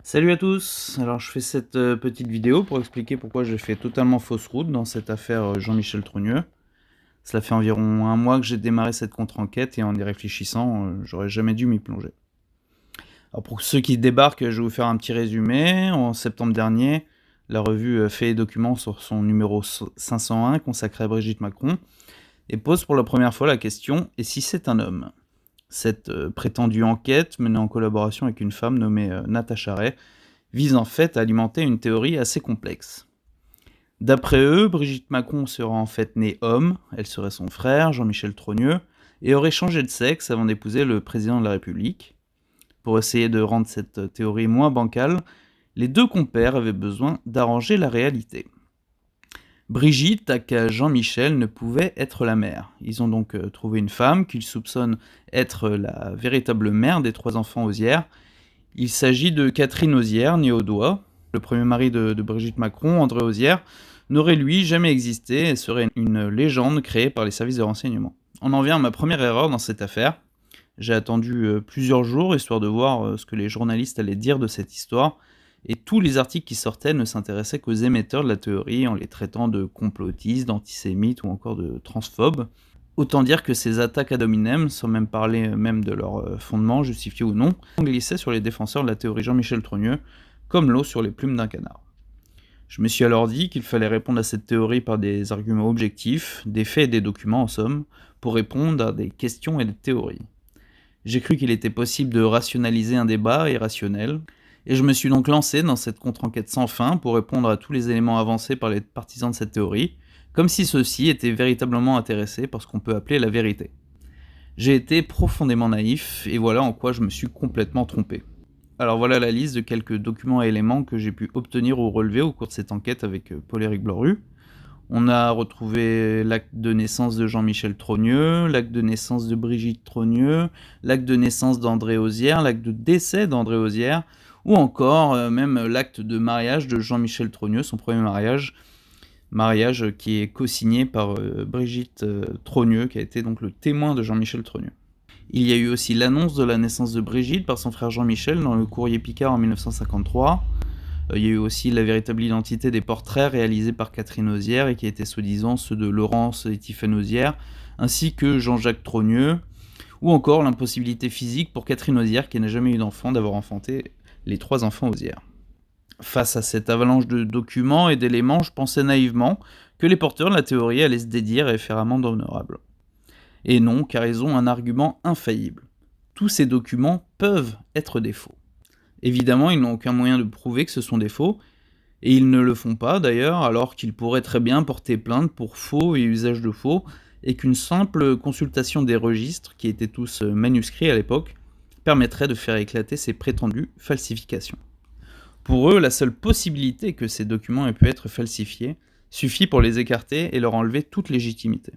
Salut à tous, alors je fais cette petite vidéo pour expliquer pourquoi j'ai fait totalement fausse route dans cette affaire Jean-Michel Trogneux. Cela fait environ un mois que j'ai démarré cette contre-enquête et en y réfléchissant, j'aurais jamais dû m'y plonger. Alors pour ceux qui débarquent, je vais vous faire un petit résumé. En septembre dernier, la revue Faits et Documents sur son numéro 501 consacré à Brigitte Macron et pose pour la première fois la question « Et si c'est un homme ?» Cette prétendue enquête, menée en collaboration avec une femme nommée Natacha Ray, vise en fait à alimenter une théorie assez complexe. D'après eux, Brigitte Macron serait en fait née homme, elle serait son frère, Jean-Michel Trogneux, et aurait changé de sexe avant d'épouser le président de la République. Pour essayer de rendre cette théorie moins bancale, les deux compères avaient besoin d'arranger la réalité. Brigitte, aka Jean-Michel, ne pouvait être la mère. Ils ont donc trouvé une femme qu'ils soupçonnent être la véritable mère des trois enfants Osières. Il s'agit de Catherine Osière, née au Doigt. Le premier mari de Brigitte Macron, André Osière, n'aurait lui jamais existé et serait une légende créée par les services de renseignement. On en vient à ma première erreur dans cette affaire. J'ai attendu plusieurs jours histoire de voir ce que les journalistes allaient dire de cette histoire, et tous les articles qui sortaient ne s'intéressaient qu'aux émetteurs de la théorie en les traitant de complotistes, d'antisémites ou encore de transphobes. Autant dire que ces attaques ad hominem, sans même parler même de leur fondement, justifié ou non, glissaient sur les défenseurs de la théorie Jean-Michel Trogneux, comme l'eau sur les plumes d'un canard. Je me suis alors dit qu'il fallait répondre à cette théorie par des arguments objectifs, des faits et des documents en somme, pour répondre à des questions et des théories. J'ai cru qu'il était possible de rationaliser un débat irrationnel, et je me suis donc lancé dans cette contre-enquête sans fin pour répondre à tous les éléments avancés par les partisans de cette théorie, comme si ceux-ci étaient véritablement intéressés par ce qu'on peut appeler la vérité. J'ai été profondément naïf, et voilà en quoi je me suis complètement trompé. Alors voilà la liste de quelques documents et éléments que j'ai pu obtenir ou relever au cours de cette enquête avec Paul-Éric Bloru. On a retrouvé l'acte de naissance de Jean-Michel Trogneux, l'acte de naissance de Brigitte Trogneux, l'acte de naissance d'André Osière, l'acte de décès d'André Osière, ou encore même l'acte de mariage de Jean-Michel Trogneux, son premier mariage qui est co-signé par Brigitte Trogneux, qui a été donc le témoin de Jean-Michel Trogneux. Il y a eu aussi l'annonce de la naissance de Brigitte par son frère Jean-Michel dans le Courrier Picard en 1953. Il y a eu aussi la véritable identité des portraits réalisés par Catherine Osière et qui étaient soi-disant ceux de Laurence et Tiffaine Osière, ainsi que Jean-Jacques Trogneux, ou encore l'impossibilité physique pour Catherine Osière, qui n'a jamais eu d'enfant, d'avoir enfanté les trois enfants Osière. Face à cette avalanche de documents et d'éléments, je pensais naïvement que les porteurs de la théorie allaient se dédire et faire amende honorable. Et non, car ils ont un argument infaillible. Tous ces documents peuvent être des faux. Évidemment, ils n'ont aucun moyen de prouver que ce sont des faux, et ils ne le font pas d'ailleurs, alors qu'ils pourraient très bien porter plainte pour faux et usage de faux, et qu'une simple consultation des registres, qui étaient tous manuscrits à l'époque, permettrait de faire éclater ces prétendues falsifications. Pour eux, la seule possibilité que ces documents aient pu être falsifiés suffit pour les écarter et leur enlever toute légitimité.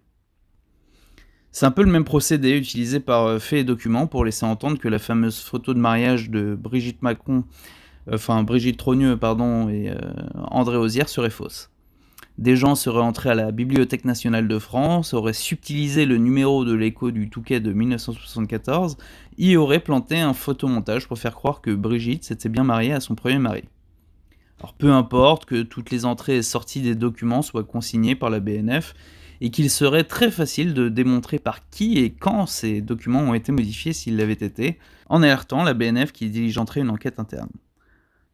C'est un peu le même procédé utilisé par Faits et Documents pour laisser entendre que la fameuse photo de mariage de Brigitte Trogneux et André Osière serait fausse. Des gens seraient entrés à la Bibliothèque nationale de France, auraient subtilisé le numéro de l'écho du Touquet de 1974, y auraient planté un photomontage pour faire croire que Brigitte s'était bien mariée à son premier mari. Alors peu importe que toutes les entrées et sorties des documents soient consignées par la BNF et qu'il serait très facile de démontrer par qui et quand ces documents ont été modifiés s'ils l'avaient été, en alertant la BNF qui diligenterait une enquête interne.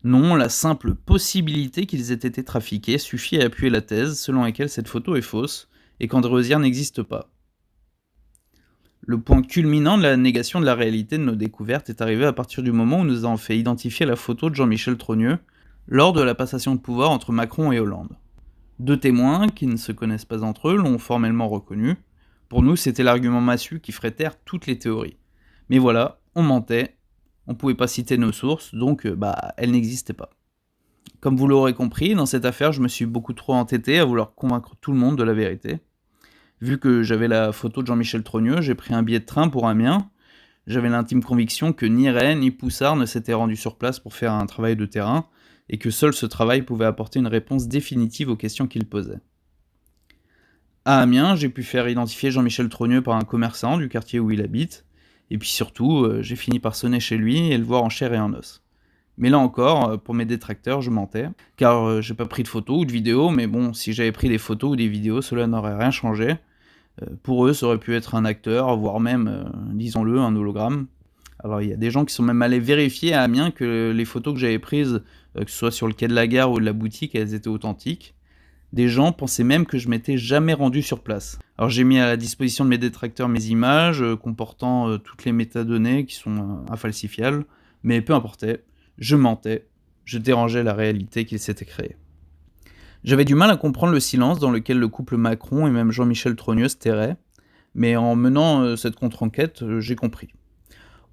Non, la simple possibilité qu'ils aient été trafiqués suffit à appuyer la thèse selon laquelle cette photo est fausse et qu'André Osière n'existe pas. Le point culminant de la négation de la réalité de nos découvertes est arrivé à partir du moment où nous avons fait identifier la photo de Jean-Michel Trogneux lors de la passation de pouvoir entre Macron et Hollande. Deux témoins, qui ne se connaissent pas entre eux, l'ont formellement reconnu. Pour nous, c'était l'argument massu qui ferait taire toutes les théories. Mais voilà, on mentait, on pouvait pas citer nos sources, donc elles n'existaient pas. Comme vous l'aurez compris, dans cette affaire, je me suis beaucoup trop entêté à vouloir convaincre tout le monde de la vérité. Vu que j'avais la photo de Jean-Michel Trogneux, j'ai pris un billet de train pour Amiens. J'avais l'intime conviction que ni Ray ni Poussard ne s'étaient rendus sur place pour faire un travail de terrain, et que seul ce travail pouvait apporter une réponse définitive aux questions qu'ils posaient. À Amiens, j'ai pu faire identifier Jean-Michel Trogneux par un commerçant du quartier où il habite, et puis surtout, j'ai fini par sonner chez lui et le voir en chair et en os. Mais là encore, pour mes détracteurs, je mentais, car j'ai pas pris de photos ou de vidéos, mais bon, si j'avais pris des photos ou des vidéos, cela n'aurait rien changé. Pour eux, ça aurait pu être un acteur, voire même, disons-le, un hologramme. Alors il y a des gens qui sont même allés vérifier à Amiens que les photos que j'avais prises, que ce soit sur le quai de la gare ou de la boutique, elles étaient authentiques. Des gens pensaient même que je m'étais jamais rendu sur place. Alors j'ai mis à la disposition de mes détracteurs mes images, comportant, toutes les métadonnées qui sont, infalsifiables, mais peu importait, je mentais, je dérangeais la réalité qu'ils s'étaient créée. J'avais du mal à comprendre le silence dans lequel le couple Macron et même Jean-Michel Trogneux se tairaient, mais en menant, cette contre-enquête, j'ai compris.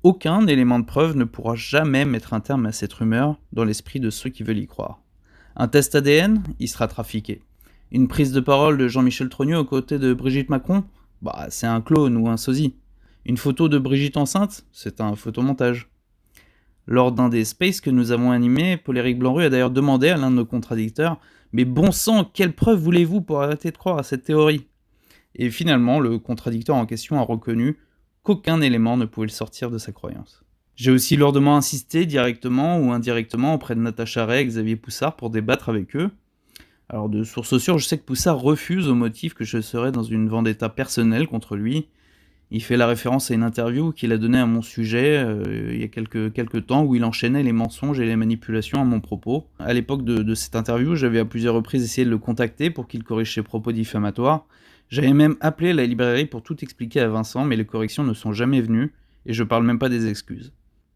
Aucun élément de preuve ne pourra jamais mettre un terme à cette rumeur dans l'esprit de ceux qui veulent y croire. Un test ADN, il sera trafiqué. Une prise de parole de Jean-Michel Trogneux aux côtés de Brigitte Macron, bah c'est un clone ou un sosie. Une photo de Brigitte enceinte, c'est un photomontage. Lors d'un des spaces que nous avons animés, Paul-Éric Blanru a d'ailleurs demandé à l'un de nos contradicteurs « Mais bon sang, quelle preuve voulez-vous pour arrêter de croire à cette théorie ?» Et finalement, le contradicteur en question a reconnu qu'aucun élément ne pouvait le sortir de sa croyance. J'ai aussi lourdement insisté, directement ou indirectement, auprès de Natacha Ray et Xavier Poussard pour débattre avec eux. Alors de source sûre, je sais que Poussard refuse au motif que je serais dans une vendetta personnelle contre lui. Il fait la référence à une interview qu'il a donnée à mon sujet il y a quelques temps où il enchaînait les mensonges et les manipulations à mon propos. À l'époque de cette interview, j'avais à plusieurs reprises essayé de le contacter pour qu'il corrige ses propos diffamatoires. J'avais même appelé la librairie pour tout expliquer à Vincent, mais les corrections ne sont jamais venues, et je parle même pas des excuses.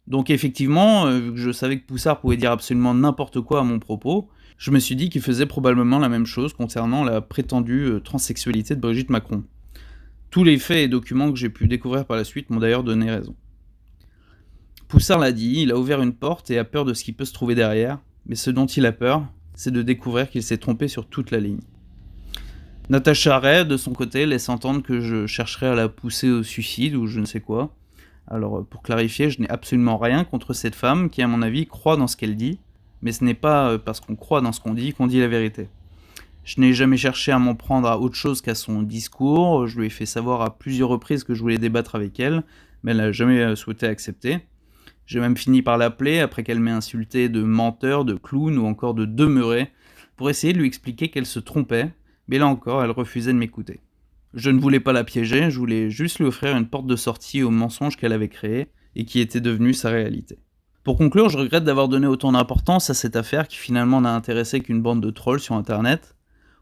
Donc effectivement, vu que je savais que Poussard pouvait dire absolument n'importe quoi à mon propos, je me suis dit qu'il faisait probablement la même chose concernant la prétendue transsexualité de Brigitte Macron. Tous les faits et documents que j'ai pu découvrir par la suite m'ont d'ailleurs donné raison. Poussard l'a dit, il a ouvert une porte et a peur de ce qui peut se trouver derrière, mais ce dont il a peur, c'est de découvrir qu'il s'est trompé sur toute la ligne. Natacha Ray, de son côté, laisse entendre que je chercherais à la pousser au suicide ou je ne sais quoi. Alors, pour clarifier, je n'ai absolument rien contre cette femme qui, à mon avis, croit dans ce qu'elle dit, mais ce n'est pas parce qu'on croit dans ce qu'on dit la vérité. Je n'ai jamais cherché à m'en prendre à autre chose qu'à son discours, je lui ai fait savoir à plusieurs reprises que je voulais débattre avec elle, mais elle n'a jamais souhaité accepter. J'ai même fini par l'appeler après qu'elle m'ait insulté de menteur, de clown ou encore de demeuré, pour essayer de lui expliquer qu'elle se trompait, mais là encore, elle refusait de m'écouter. Je ne voulais pas la piéger, je voulais juste lui offrir une porte de sortie au mensonge qu'elle avait créé et qui était devenu sa réalité. Pour conclure, je regrette d'avoir donné autant d'importance à cette affaire qui finalement n'a intéressé qu'une bande de trolls sur internet.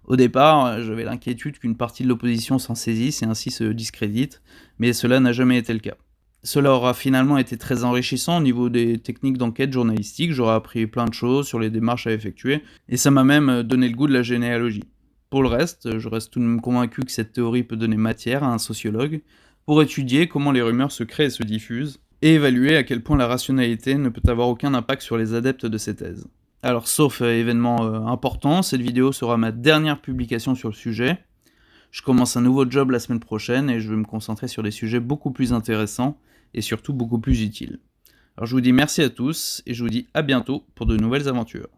Au départ, j'avais l'inquiétude qu'une partie de l'opposition s'en saisisse et ainsi se discrédite, mais cela n'a jamais été le cas. Cela aura finalement été très enrichissant au niveau des techniques d'enquête journalistique, j'aurais appris plein de choses sur les démarches à effectuer, et ça m'a même donné le goût de la généalogie. Pour le reste, je reste tout de même convaincu que cette théorie peut donner matière à un sociologue pour étudier comment les rumeurs se créent et se diffusent, et évaluer à quel point la rationalité ne peut avoir aucun impact sur les adeptes de ces thèses. Alors, sauf événement important, cette vidéo sera ma dernière publication sur le sujet. Je commence un nouveau job la semaine prochaine et je vais me concentrer sur des sujets beaucoup plus intéressants et surtout beaucoup plus utiles. Alors je vous dis merci à tous et je vous dis à bientôt pour de nouvelles aventures.